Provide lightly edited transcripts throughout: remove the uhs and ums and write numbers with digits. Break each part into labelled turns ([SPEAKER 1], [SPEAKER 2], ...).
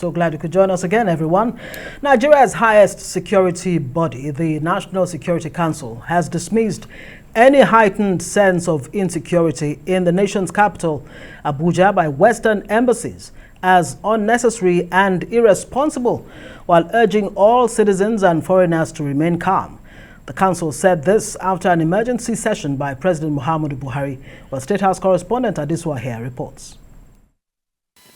[SPEAKER 1] So glad you could join us again, everyone. Nigeria's highest security body, the National Security Council, has dismissed any heightened sense of insecurity in the nation's capital, Abuja, by Western embassies as unnecessary and irresponsible, while urging all citizens and foreigners to remain calm. The council said this after an emergency session by President Muhammadu Buhari, while State House correspondent Adiswa here reports.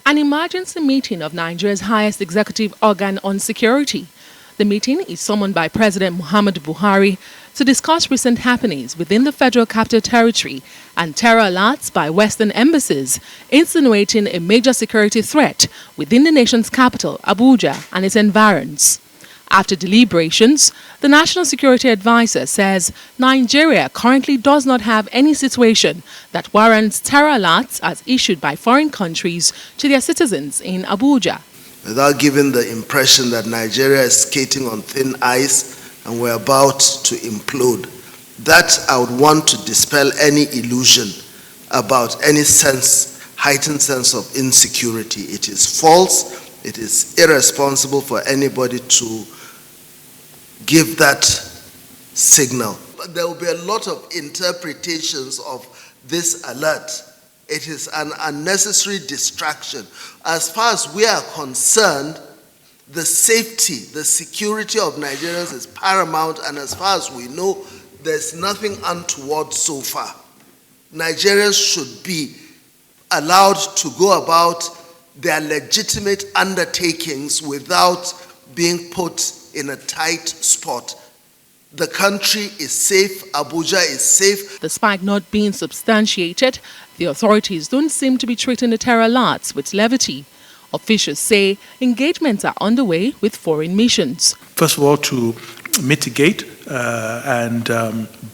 [SPEAKER 2] An emergency meeting of Nigeria's highest executive organ on security. The meeting is summoned by President Muhammadu Buhari to discuss recent happenings within the Federal Capital Territory and terror alerts by Western embassies, insinuating a major security threat within the nation's capital, Abuja, and its environs. After deliberations, the National Security Advisor says Nigeria currently does not have any situation that warrants terror alerts as issued by foreign countries to their citizens in Abuja.
[SPEAKER 3] Without giving the impression that Nigeria is skating on thin ice and we're about to implode. That I would want to dispel any illusion about any heightened sense of insecurity. It is false. It is irresponsible for anybody to give that signal. But there will be a lot of interpretations of this alert. It is an unnecessary distraction. As far as we are concerned, the safety, the security of Nigerians is paramount, and as far as we know, there's nothing untoward so far. Nigerians should be allowed to go about their legitimate undertakings without being put in a tight spot. The country is safe, Abuja is safe.
[SPEAKER 2] Despite not being substantiated, the authorities don't seem to be treating the terror alerts with levity. Officials say engagements are underway with foreign missions.
[SPEAKER 4] First of all, to mitigate and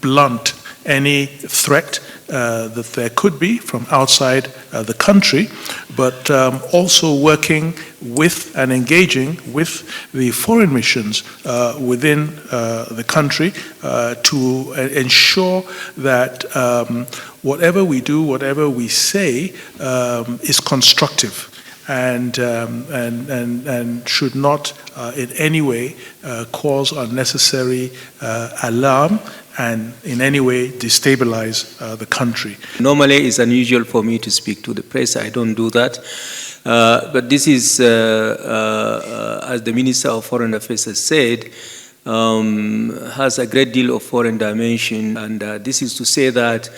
[SPEAKER 4] blunt any threat that there could be from outside the country, but also working with and engaging with the foreign missions within the country to ensure that whatever we do, whatever we say is constructive and should not in any way cause unnecessary alarm and in any way destabilize the country.
[SPEAKER 5] Normally it's unusual for me to speak to the press. I don't do that. But this is, as the Minister of Foreign Affairs has said, has a great deal of foreign dimension. And this is to say that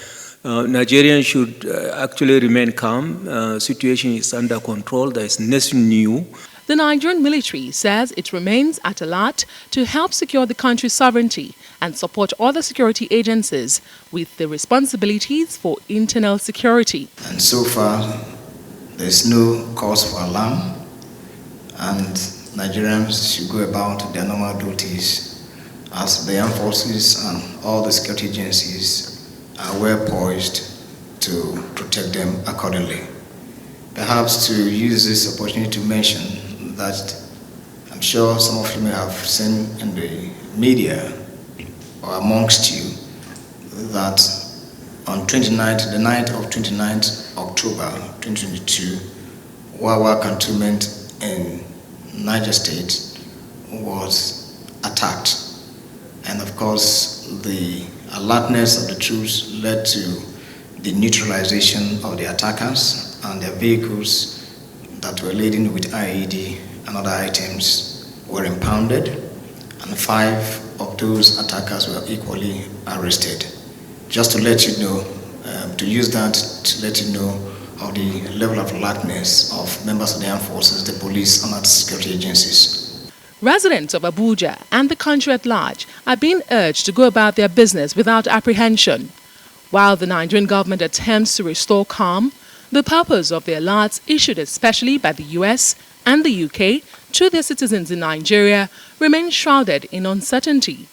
[SPEAKER 5] Nigerians should actually remain calm. Situation is under control. There is nothing new.
[SPEAKER 2] The Nigerian military says it remains at alert to help secure the country's sovereignty and support other security agencies with the responsibilities for internal security.
[SPEAKER 6] And so far, there's no cause for alarm, and Nigerians should go about their normal duties as the armed forces and all the security agencies are well poised to protect them accordingly. Perhaps to use this opportunity to mention that I'm sure some of you may have seen in the media or amongst you that on the night of 29th October 2022, Wawa cantonment in Niger State was attacked. And of course, the alertness of the troops led to the neutralization of the attackers and their vehicles that were laden with IED and other items were impounded, and 5 of those attackers were equally arrested. Just to let you know, to use that to let you know of the level of alertness of members of the armed forces, the police, and other security agencies.
[SPEAKER 2] Residents of Abuja and the country at large are being urged to go about their business without apprehension. While the Nigerian government attempts to restore calm, the purpose of the alerts issued especially by the US and the UK to their citizens in Nigeria remains shrouded in uncertainty.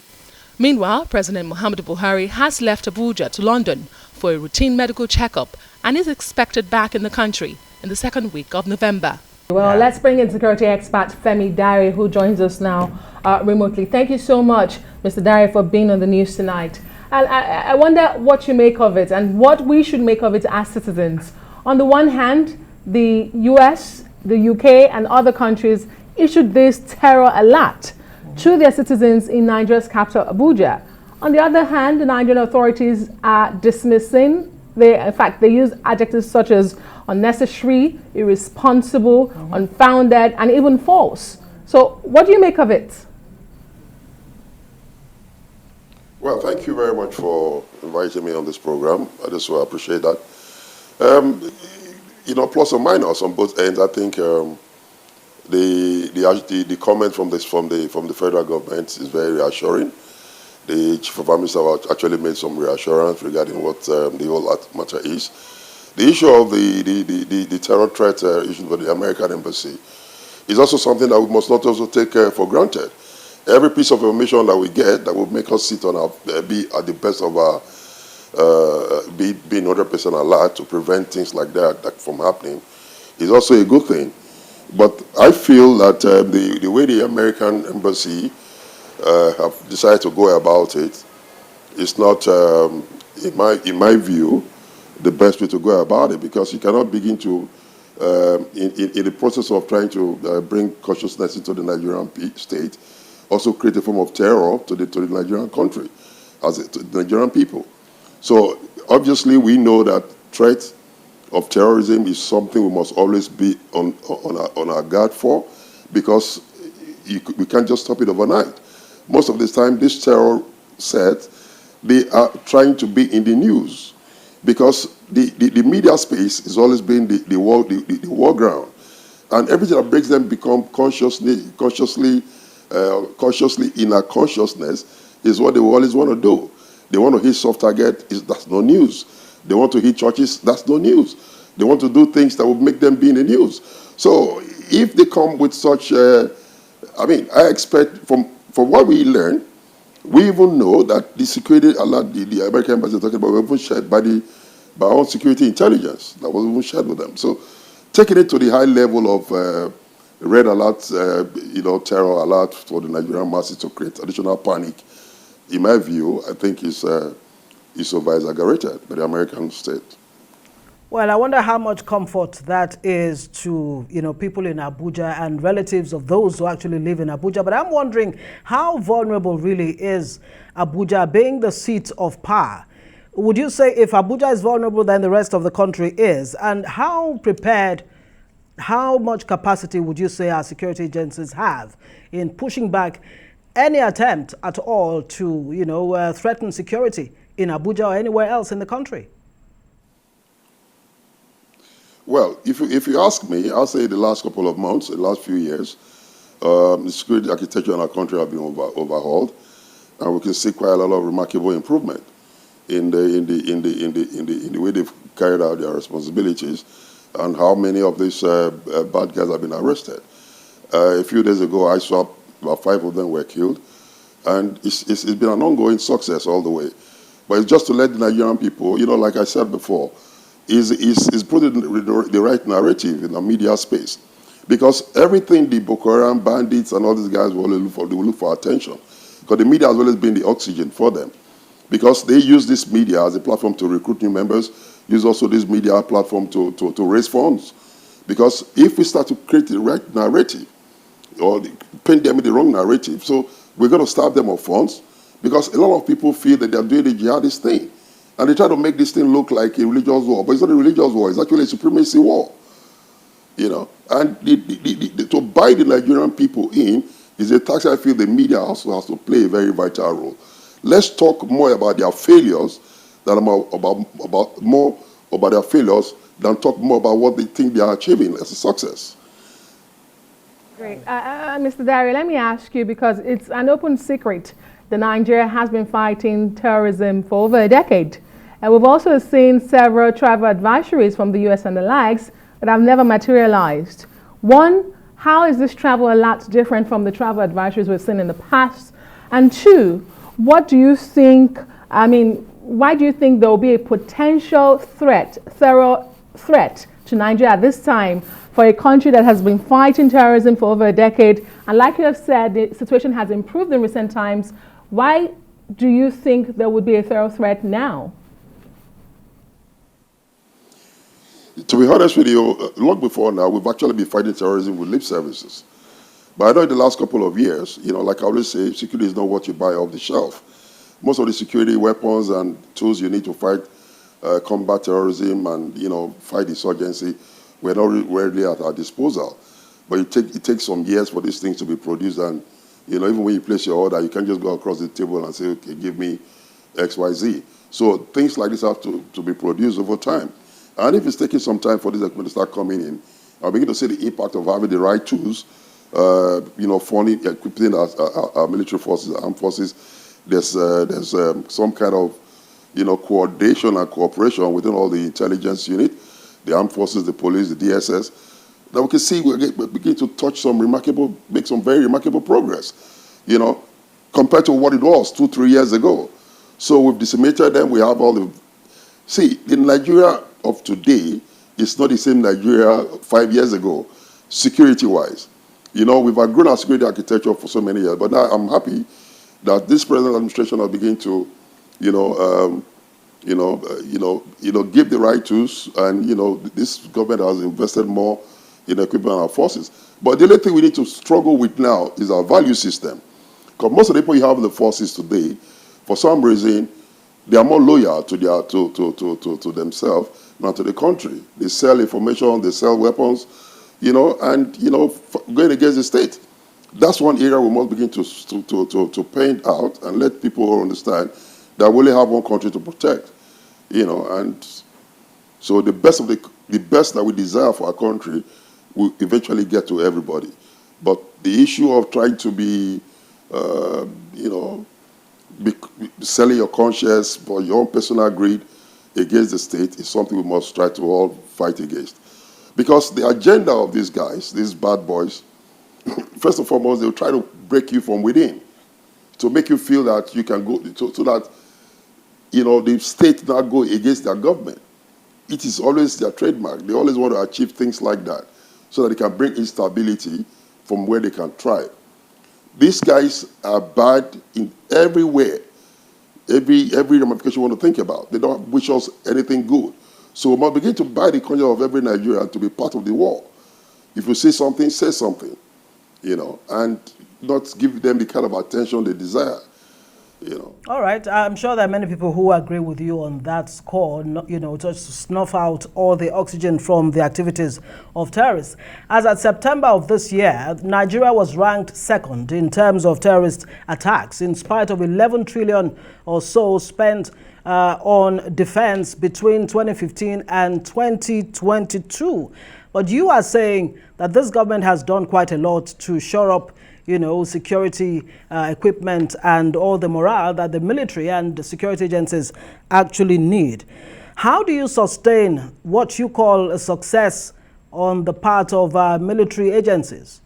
[SPEAKER 2] Meanwhile, President Muhammadu Buhari has left Abuja to London for a routine medical checkup and is expected back in the country in the second week of November. Well, let's bring in security expert Femi Dari, who joins us now remotely. Thank you so much, Mr. Dari, for being on the news tonight. And I wonder what you make of it and what we should make of it as citizens. On the one hand, the US the UK and other countries issued this terror alert to their citizens in Nigeria's capital, Abuja. On the other hand, the Nigerian authorities are dismissing. In fact, they use adjectives such as unnecessary, irresponsible, unfounded, and even false. So what do you make of it?
[SPEAKER 7] Well, thank you very much for inviting me on this program. I just appreciate that. You know, plus or minus on both ends. I think the comment from the federal government is very reassuring. The Chief of Army Staff actually made some reassurance regarding what the whole matter is. The issue of the terror threat issued by the American embassy is also something that we must not also take for granted. Every piece of information that we get that will make us sit on our be at the best of our be 100% alert to prevent things like that from happening is also a good thing. But I feel that the way the American embassy have decided to go about it is not, in my view, the best way to go about it, because you cannot begin to, in the process of trying to bring cautiousness into the Nigerian state, also create a form of terror to the Nigerian country, to the Nigerian people. So obviously we know that threat of terrorism is something we must always be on our guard for, because we can't just stop it overnight. Most of the time, this terror set, they are trying to be in the news, because the media space is always been the war ground, and everything that breaks them become cautiously in our consciousness is what they always want to do. They want to hit soft target, that's no news. They want to hit churches, that's no news. They want to do things that will make them be in the news. So if they come with such, I expect from what we learn, we even know that the security alert, the American embassy is talking about, was even shared by our own security intelligence that was even shared with them. So taking it to the high level of red alert, terror alert for the Nigerian masses to create additional panic, in my view, I think is over-exaggerated by the American state.
[SPEAKER 1] Well, I wonder how much comfort that is to, people in Abuja and relatives of those who actually live in Abuja. But I'm wondering, how vulnerable really is Abuja being the seat of power? Would you say if Abuja is vulnerable, then the rest of the country is? And how prepared, how much capacity would you say our security agencies have in pushing back any attempt at all to, threaten security in Abuja or anywhere else in the country?
[SPEAKER 7] Well, if you ask me, I'll say the last couple of months, the last few years, the security architecture in our country have been overhauled, and we can see quite a lot of remarkable improvement in the way they've carried out their responsibilities, and how many of these bad guys have been arrested. A few days ago, I saw about 5 of them were killed, and it's been an ongoing success all the way. But it's just to let the Nigerian people, like I said before, is putting the right narrative in the media space, because everything the Boko Haram bandits and all these guys will look for attention, because the media has always been the oxygen for them, because they use this media as a platform to recruit new members, use also this media platform to raise funds, because if we start to create the right narrative or paint them with the wrong narrative, so we're going to starve them of funds, because a lot of people feel that they're doing the jihadist thing. And they try to make this thing look like a religious war, but it's not a religious war. It's actually a supremacy war, And to buy the Nigerian people in is a task I feel the media also has to play a very vital role. Let's talk more about their failures than more about their failures than talk more about what they think they are achieving as a success.
[SPEAKER 2] Great, Mr. Dari, let me ask you, because it's an open secret that Nigeria has been fighting terrorism for over a decade. And we've also seen several travel advisories from the US and the likes that have never materialized. One, how is this travel alert different from the travel advisories we've seen in the past? And two, what do you think, why do you think there will be a potential thorough threat to Nigeria at this time for a country that has been fighting terrorism for over a decade? And like you have said, the situation has improved in recent times. Why do you think there would be a thorough threat now?
[SPEAKER 7] To be honest with you, long before now, we've actually been fighting terrorism with lip services. But I know in the last couple of years, like I always say, security is not what you buy off the shelf. Most of the security weapons and tools you need to fight combat terrorism and, fight insurgency were not readily at our disposal. But it takes some years for these things to be produced, and, even when you place your order, you can't just go across the table and say, okay, give me X, Y, Z. So things like this have to be produced over time. And if it's taking some time for this equipment to start coming in, I'll begin to see the impact of having the right tools, funding, equipping our military forces, armed forces. There's some kind of, coordination and cooperation within all the intelligence unit, the armed forces, the police, the DSS, that we can see we begin to make some very remarkable progress, compared to what it was 2-3 years ago. So we've decimated them. We have all the... See, the Nigeria of today is not the same Nigeria 5 years ago, security-wise. We've outgrown our security architecture for so many years, but now I'm happy that this present administration has begun to, give the right tools, and this government has invested more in equipping our forces. But the only thing we need to struggle with now is our value system, because most of the people you have in the forces today, for some reason, they are more loyal to to themselves than to the country. They sell information, they sell weapons, and going against the state. That's one area we must begin to paint out and let people understand that we only have one country to protect, and so the best that we desire for our country will eventually get to everybody. But the issue of trying to be, selling your conscience for your own personal greed against the state is something we must try to all fight against. Because the agenda of these guys, these bad boys, first and foremost, they'll try to break you from within, to make you feel that you can go, so that, the state not go against their government. It is always their trademark. They always want to achieve things like that, so that they can bring instability from where they can thrive. These guys are bad in everywhere. Every ramification we want to think about. They don't wish us anything good. So we must begin to buy the conscience of every Nigerian to be part of the war. If you say something, and not give them the kind of attention they desire.
[SPEAKER 1] All right. I'm sure there are many people who agree with you on that score, just to snuff out all the oxygen from the activities of terrorists. As at September of this year, Nigeria was ranked second in terms of terrorist attacks, in spite of 11 trillion or so spent on defense between 2015 and 2022. But you are saying that this government has done quite a lot to shore up security equipment and all the morale that the military and the security agencies actually need. How do you sustain what you call a success on the part of military agencies?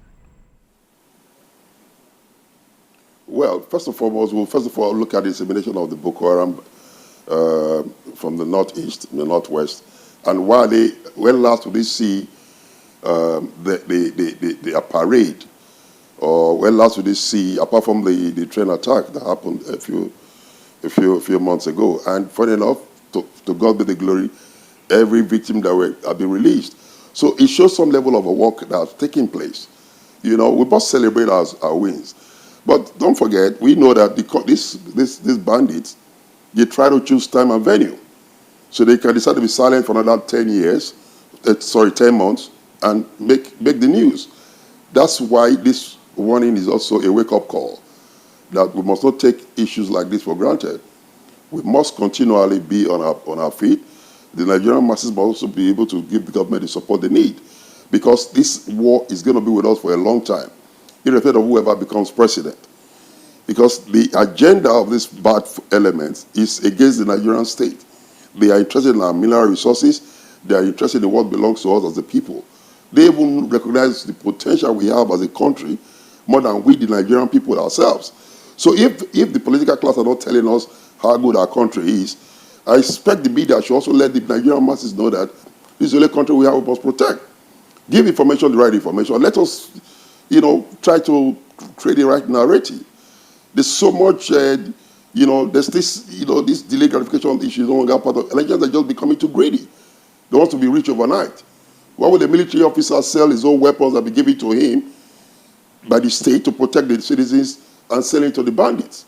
[SPEAKER 7] Well, first and foremost, we'll look at the dissemination of the Boko Haram from the northeast, the northwest, and while when last did they see the parade, or when last did they see, apart from the train attack that happened a few months ago, and funny enough, to God be the glory, every victim that have been released. So it shows some level of a work that's taking place. We must celebrate our wins. But don't forget, we know that these bandits, they try to choose time and venue. So they can decide to be silent for another 10 months, and make the news. That's why this warning is also a wake-up call, that we must not take issues like this for granted. We must continually be on our feet. The Nigerian masses must also be able to give the government the support they need, because this war is going to be with us for a long time, irrespective of whoever becomes president. Because the agenda of these bad elements is against the Nigerian state. They are interested in our mineral resources. They are interested in what belongs to us as the people. They even recognize the potential we have as a country more than we, the Nigerian people ourselves. So if the political class are not telling us how good our country is, I expect the media should also let the Nigerian masses know that this is the only country we have we must protect. Give information, the right information. Let us, try to create the right narrative. There's so much, there's this, this delayed gratification issue is no longer part of Nigerians are just becoming too greedy. They want to be rich overnight. Why would a military officer sell his own weapons and be given to him by the state to protect the citizens and sell it to the bandits?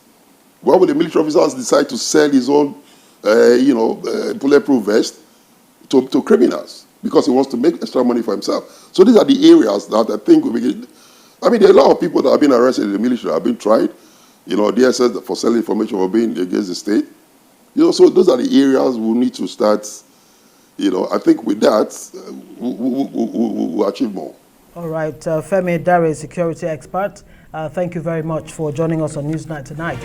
[SPEAKER 7] Why would the military officer decide to sell his own, bulletproof vest to criminals? Because he wants to make extra money for himself. So these are the areas that I think there are a lot of people that have been arrested in the military, have been tried. DSS for selling information for being against the state. So those are the areas we need to start. I think with that, we'll achieve more.
[SPEAKER 1] All right, Femi Dare, security expert. Thank you very much for joining us on Newsnight tonight.